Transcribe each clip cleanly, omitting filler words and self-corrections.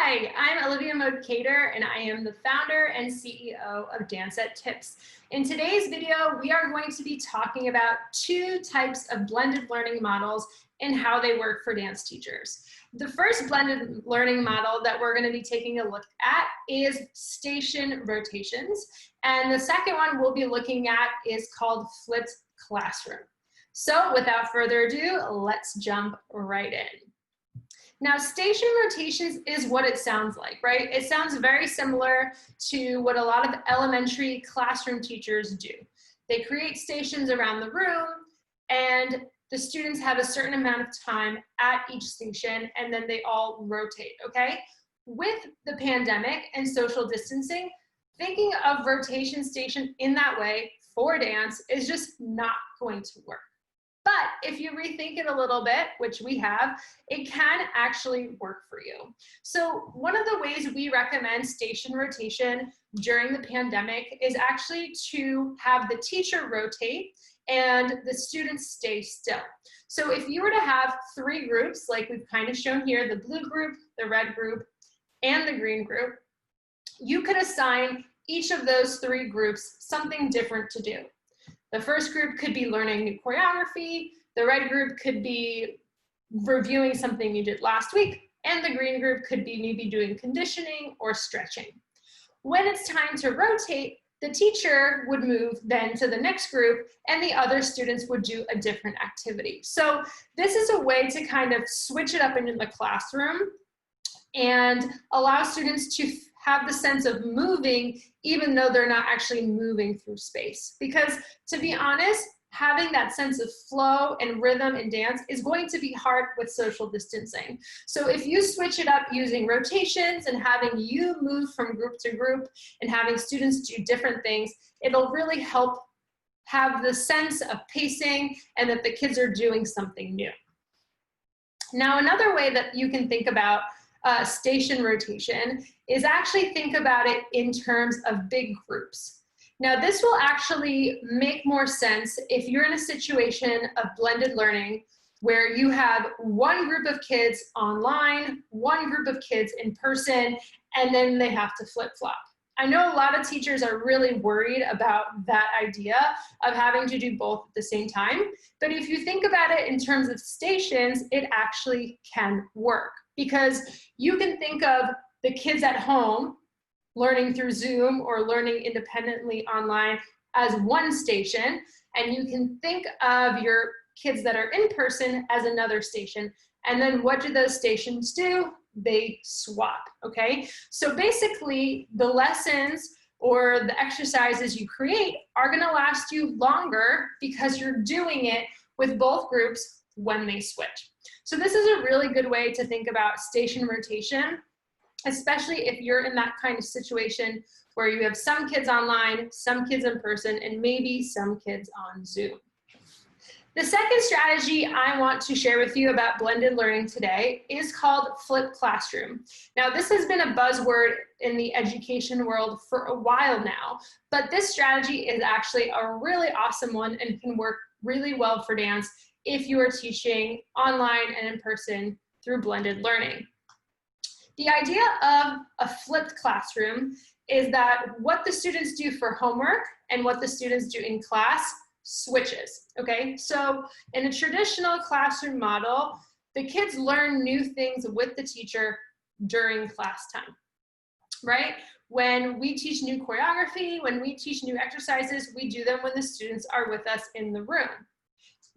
Hi, I'm Olivia Mode-Cater, and I am the founder and CEO of Dance at Tips. In today's video, we are going to be talking about two types of blended learning models and how they work for dance teachers. The first blended learning model that we're going to be taking a look at is station rotations, and the second one we'll be looking at is called flipped classroom. So without further ado, let's jump right in. Now, station rotations is what it sounds like, right? It sounds very similar to what a lot of elementary classroom teachers do. They create stations around the room, and the students have a certain amount of time at each station, and then they all rotate, okay? With the pandemic and social distancing, thinking of rotation station in that way for dance is just not going to work. But if you rethink it a little bit, which we have, it can actually work for you. So one of the ways we recommend station rotation during the pandemic is actually to have the teacher rotate and the students stay still. So if you were to have three groups, like we've kind of shown here, the blue group, the red group, and the green group, you could assign each of those three groups something different to do. The first group could be learning new choreography, the red group could be reviewing something you did last week, and the green group could be maybe doing conditioning or stretching. When it's time to rotate, the teacher would move then to the next group, and the other students would do a different activity. So this is a way to kind of switch it up into the classroom and allow students to have the sense of moving even though they're not actually moving through space. Because to be honest, having that sense of flow and rhythm in dance is going to be hard with social distancing. So if you switch it up using rotations and having you move from group to group and having students do different things, it'll really help have the sense of pacing and that the kids are doing something new. Now, another way that you can think about station rotation is actually think about it in terms of big groups. Now, this will actually make more sense if you're in a situation of blended learning where you have one group of kids online, one group of kids in person, and then they have to flip-flop. I know a lot of teachers are really worried about that idea of having to do both at the same time, but if you think about it in terms of stations, it actually can work. Because you can think of the kids at home learning through Zoom or learning independently online as one station, and you can think of your kids that are in person as another station. And then what do those stations do? They swap, okay? So basically, the lessons or the exercises you create are gonna last you longer because you're doing it with both groups when they switch. So this is a really good way to think about station rotation, especially if you're in that kind of situation where you have some kids online, some kids in person, and maybe some kids on Zoom. The second strategy I want to share with you about blended learning today is called flipped classroom. Now, this has been a buzzword in the education world for a while now, but this strategy is actually a really awesome one and can work really well for dance if you are teaching online and in person through blended learning. The idea of a flipped classroom is that what the students do for homework and what the students do in class switches, okay? So in a traditional classroom model, the kids learn new things with the teacher during class time, right? When we teach new choreography, when we teach new exercises, we do them when the students are with us in the room.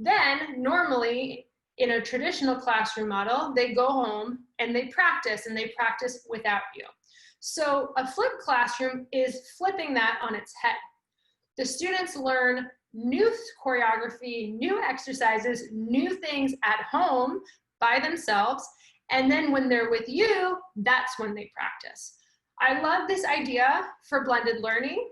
Then, normally, in a traditional classroom model, they go home and they practice without you. So a flipped classroom is flipping that on its head. The students learn new choreography, new exercises, new things at home by themselves, and then when they're with you, that's when they practice. I love this idea for blended learning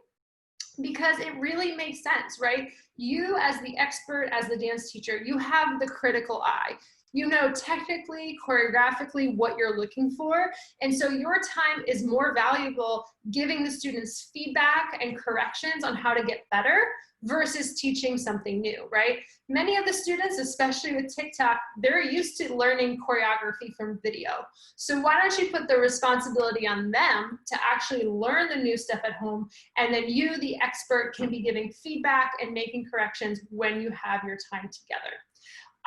because it really makes sense, right? You as the expert, as the dance teacher, you have the critical eye. You know technically, choreographically what you're looking for. And so your time is more valuable giving the students feedback and corrections on how to get better versus teaching something new, right? Many of the students, especially with TikTok, they're used to learning choreography from video. So why don't you put the responsibility on them to actually learn the new stuff at home, and then you, the expert, can be giving feedback and making corrections when you have your time together.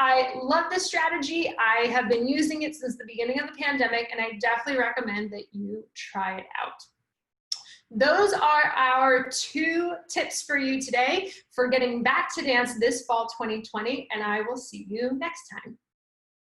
I love this strategy. I have been using it since the beginning of the pandemic, and I definitely recommend that you try it out. Those are our 2 tips for you today for getting back to dance this fall 2020, and I will see you next time.